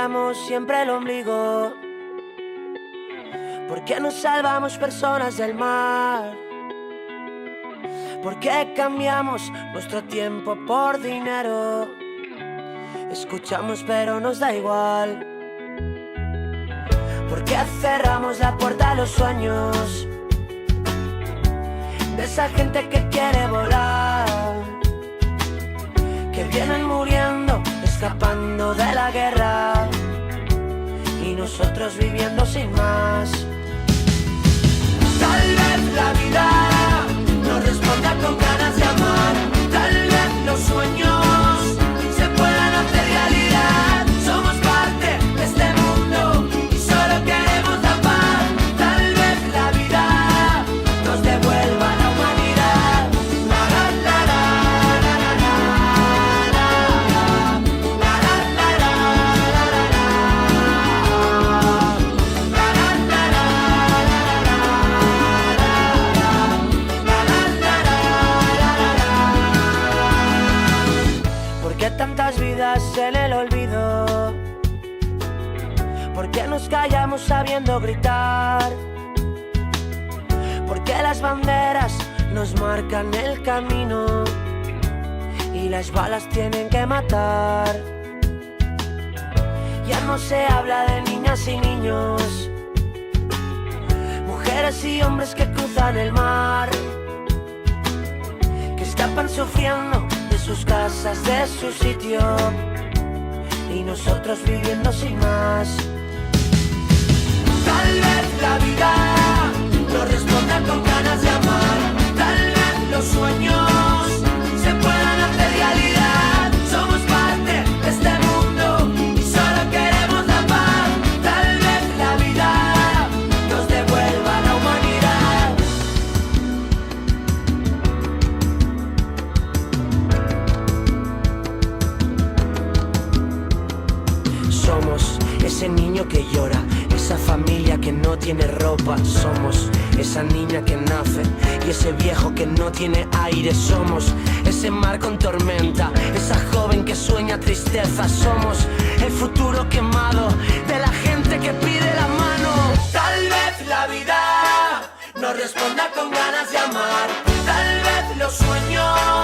miramos siempre el ombligo? ¿Por qué no salvamos personas del mar? ¿Por qué cambiamos nuestro tiempo por dinero? Escuchamos pero nos da igual. ¿Por qué cerramos la puerta a los sueños de esa gente que quiere volar? Que vienen muriendo, escapando de la guerra, y nosotros viviendo sin más. Tal vez la vida nos responda con ganas de amar. Tal vez los sueños se puedan hacer realidad. Somos parte de este mundo y solo queremos la paz. Tal vez la vida nos devuelva la humanidad. La la la la la la la la la la la ¿Por qué tantas vidas en el olvido? ¿Por qué nos callamos sabiendo gritar? ¿Por qué las banderas nos marcan el camino y las balas tienen que matar? Ya no se habla de niñas y niños, mujeres y hombres que cruzan el mar, que escapan sufriendo de sus casas, de su sitio, y nosotros viviendo sin más. Tal vez la vida nos responda con ganas de amar. Tal vez los sueños se puedan hacer realidad. Somos parte de este mundo y solo queremos la paz. Tal vez la vida nos devuelva la humanidad. Somos ese niño que llora, esa familia que no tiene ropa. Somos esa niña que nace y ese viejo que no tiene aire. Somos ese mar con tormenta, esa joven que sueña tristeza. Somos el futuro quemado de la gente que pide la mano. Tal vez la vida nos responda con ganas de amar. Tal vez los sueños